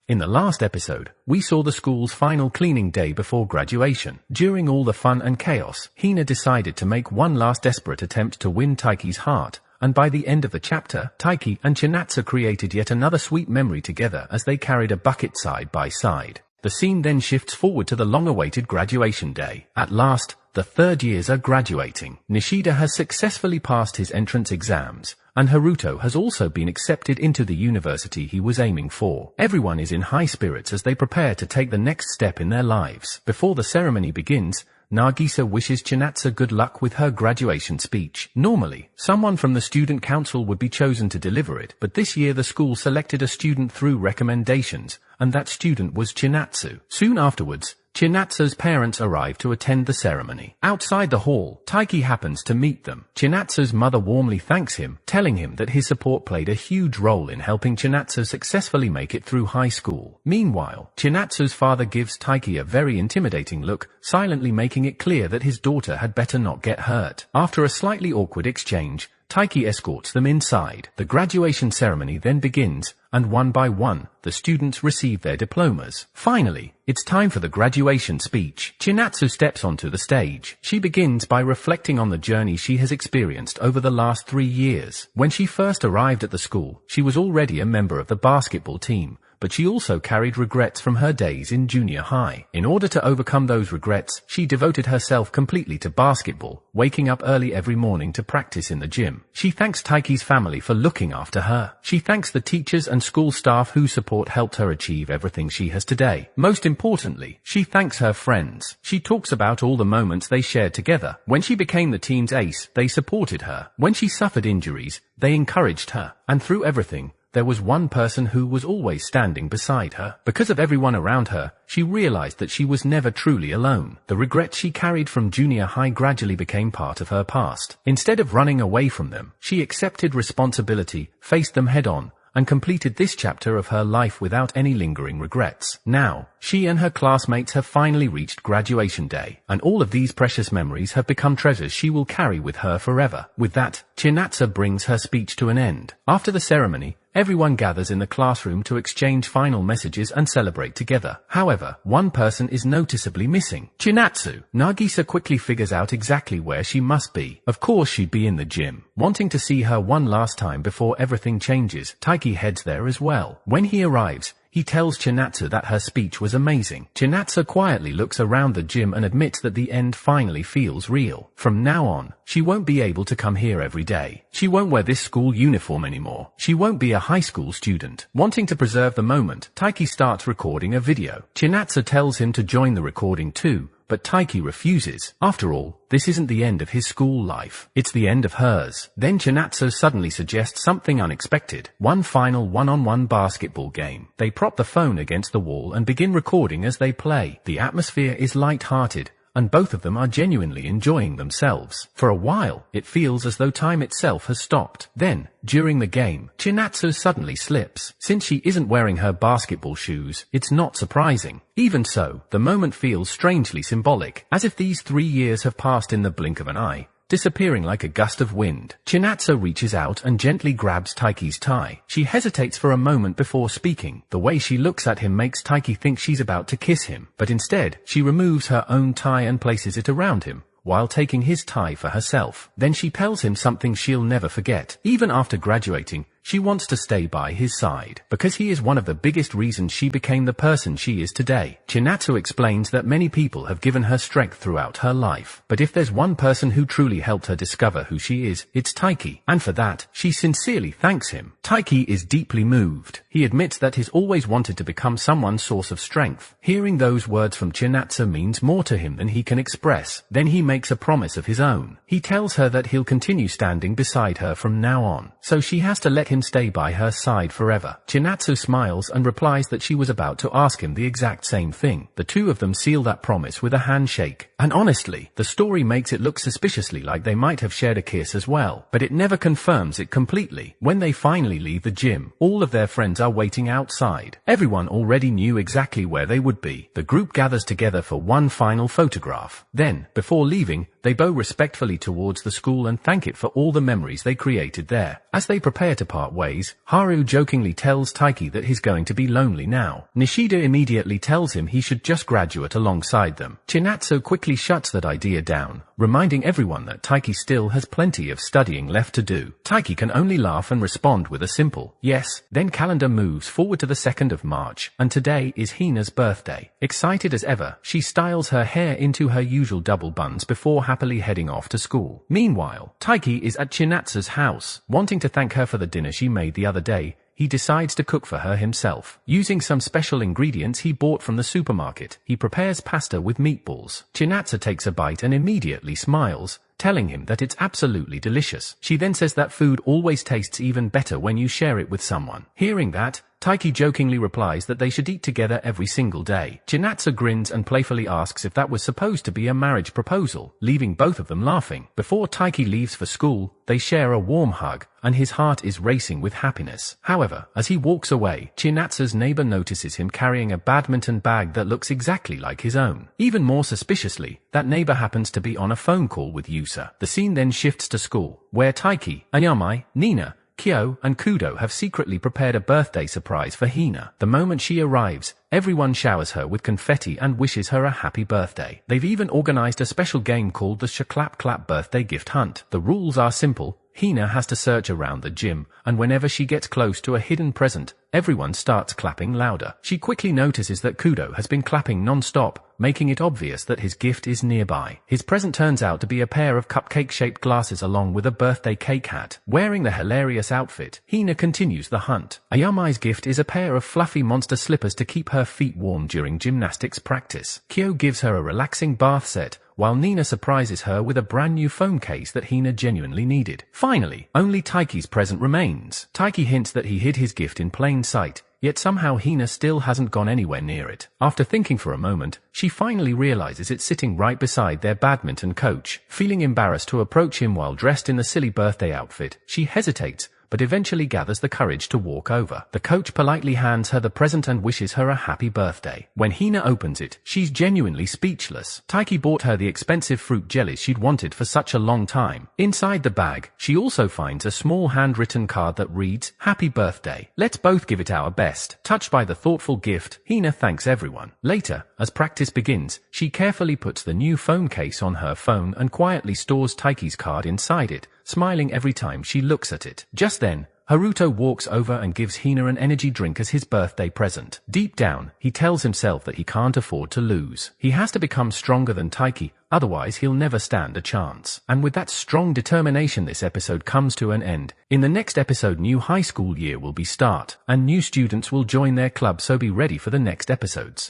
In the last episode, we saw the school's final cleaning day before graduation. During all the fun and chaos, Hina decided to make one last desperate attempt to win Taiki's heart, and by the end of the chapter, Taiki and Chinatsu created yet another sweet memory together as they carried a bucket side by side. The scene then shifts forward to the long-awaited graduation day. At last, the third years are graduating. Nishida has successfully passed his entrance exams, and Haruto has also been accepted into the university he was aiming for. Everyone is in high spirits as they prepare to take the next step in their lives. Before the ceremony begins, Nagisa wishes Chinatsu good luck with her graduation speech. Normally, someone from the student council would be chosen to deliver it, but this year the school selected a student through recommendations, and that student was Chinatsu. Soon afterwards, Chinatsu's parents arrive to attend the ceremony. Outside the hall, Taiki happens to meet them. Chinatsu's mother warmly thanks him, telling him that his support played a huge role in helping Chinatsu successfully make it through high school. Meanwhile, Chinatsu's father gives Taiki a very intimidating look, silently making it clear that his daughter had better not get hurt. After a slightly awkward exchange, Taiki escorts them inside. The graduation ceremony then begins, and one by one, the students receive their diplomas. Finally, it's time for the graduation speech. Chinatsu steps onto the stage. She begins by reflecting on the journey she has experienced over the last 3 years. When she first arrived at the school, she was already a member of the basketball team, but she also carried regrets from her days in junior high. In order to overcome those regrets, she devoted herself completely to basketball, waking up early every morning to practice in the gym. She thanks Taiki's family for looking after her. She thanks the teachers and school staff whose support helped her achieve everything she has today. Most importantly, she thanks her friends. She talks about all the moments they shared together. When she became the team's ace, they supported her. When she suffered injuries, they encouraged her. And through everything, there was one person who was always standing beside her. Because of everyone around her, she realized that she was never truly alone. The regrets she carried from junior high gradually became part of her past. Instead of running away from them, she accepted responsibility, faced them head on, and completed this chapter of her life without any lingering regrets. Now, she and her classmates have finally reached graduation day, and all of these precious memories have become treasures she will carry with her forever. With that, Chinatsu brings her speech to an end. After the ceremony, everyone gathers in the classroom to exchange final messages and celebrate together. However, one person is noticeably missing. Chinatsu. Nagisa quickly figures out exactly where she must be. Of course she'd be in the gym. Wanting to see her one last time before everything changes, Taiki heads there as well. When he arrives, he tells Chinatsu that her speech was amazing. Chinatsu quietly looks around the gym and admits that the end finally feels real. From now on, she won't be able to come here every day. She won't wear this school uniform anymore. She won't be a high school student. Wanting to preserve the moment, Taiki starts recording a video. Chinatsu tells him to join the recording too, but Taiki refuses. After all, this isn't the end of his school life. It's the end of hers. Then Chinatsu suddenly suggests something unexpected. One final one-on-one basketball game. They prop the phone against the wall and begin recording as they play. The atmosphere is light-hearted, and both of them are genuinely enjoying themselves. For a while, it feels as though time itself has stopped. Then, during the game, Chinatsu suddenly slips. Since she isn't wearing her basketball shoes, it's not surprising. Even so, the moment feels strangely symbolic, as if these 3 years have passed in the blink of an eye, disappearing like a gust of wind. Chinatsu reaches out and gently grabs Taiki's tie. She hesitates for a moment before speaking. The way she looks at him makes Taiki think she's about to kiss him, but instead, she removes her own tie and places it around him, while taking his tie for herself. Then she tells him something she'll never forget. Even after graduating, she wants to stay by his side, because he is one of the biggest reasons she became the person she is today. Chinatsu explains that many people have given her strength throughout her life, but if there's one person who truly helped her discover who she is, it's Taiki, and for that, she sincerely thanks him. Taiki is deeply moved. He admits that he's always wanted to become someone's source of strength. Hearing those words from Chinatsu means more to him than he can express. Then he makes a promise of his own. He tells her that he'll continue standing beside her from now on, so she has to let him stay by her side forever. Chinatsu smiles and replies that she was about to ask him the exact same thing. The two of them seal that promise with a handshake. And honestly, the story makes it look suspiciously like they might have shared a kiss as well, but it never confirms it completely. When they finally leave the gym, all of their friends are waiting outside. Everyone already knew exactly where they would be. The group gathers together for one final photograph. Then, before leaving, they bow respectfully towards the school and thank it for all the memories they created there. As they prepare to part ways, Haru jokingly tells Taiki that he's going to be lonely now. Nishida immediately tells him he should just graduate alongside them. Chinatsu quickly shuts that idea down, reminding everyone that Taiki still has plenty of studying left to do. Taiki can only laugh and respond with a simple yes. Then calendar moves forward to the 2nd of March, and today is Hina's birthday. Excited as ever, she styles her hair into her usual double buns before happily heading off to school. Meanwhile, Taiki is at Chinatsu's house. Wanting to thank her for the dinner she made the other day, he decides to cook for her himself. Using some special ingredients he bought from the supermarket, he prepares pasta with meatballs. Chinatsu takes a bite and immediately smiles, telling him that it's absolutely delicious. She then says that food always tastes even better when you share it with someone. Hearing that, Taiki jokingly replies that they should eat together every single day. Chinatsu grins and playfully asks if that was supposed to be a marriage proposal, leaving both of them laughing. Before Taiki leaves for school, they share a warm hug, and his heart is racing with happiness. However, as he walks away, Chinatsu's neighbor notices him carrying a badminton bag that looks exactly like his own. Even more suspiciously, that neighbor happens to be on a phone call with Yusa. The scene then shifts to school, where Taiki, Ayami, Nina, Kyo, and Kudo have secretly prepared a birthday surprise for Hina. The moment she arrives, everyone showers her with confetti and wishes her a happy birthday. They've even organized a special game called the Clap Clap Birthday Gift Hunt. The rules are simple. Hina has to search around the gym, and whenever she gets close to a hidden present, everyone starts clapping louder. She quickly notices that Kudo has been clapping non-stop, making it obvious that his gift is nearby. His present turns out to be a pair of cupcake-shaped glasses along with a birthday cake hat. Wearing the hilarious outfit, Hina continues the hunt. Ayami's gift is a pair of fluffy monster slippers to keep her feet warm during gymnastics practice. Kyo gives her a relaxing bath set, while Nina surprises her with a brand new phone case that Hina genuinely needed. Finally, only Taiki's present remains. Taiki hints that he hid his gift in plain sight, yet somehow Hina still hasn't gone anywhere near it. After thinking for a moment, she finally realizes it's sitting right beside their badminton coach. Feeling embarrassed to approach him while dressed in the silly birthday outfit, she hesitates, but eventually gathers the courage to walk over. The coach politely hands her the present and wishes her a happy birthday. When Hina opens it, she's genuinely speechless. Taiki bought her the expensive fruit jellies she'd wanted for such a long time. Inside the bag, she also finds a small handwritten card that reads, "Happy birthday. Let's both give it our best." Touched by the thoughtful gift, Hina thanks everyone. Later, as practice begins, she carefully puts the new phone case on her phone and quietly stores Taiki's card inside it, smiling every time she looks at it. Just then, Haruto walks over and gives Hina an energy drink as his birthday present. Deep down, he tells himself that he can't afford to lose. He has to become stronger than Taiki, otherwise he'll never stand a chance. And with that strong determination, this episode comes to an end. In the next episode, new high school year will be start, and new students will join their club, so be ready for the next episodes.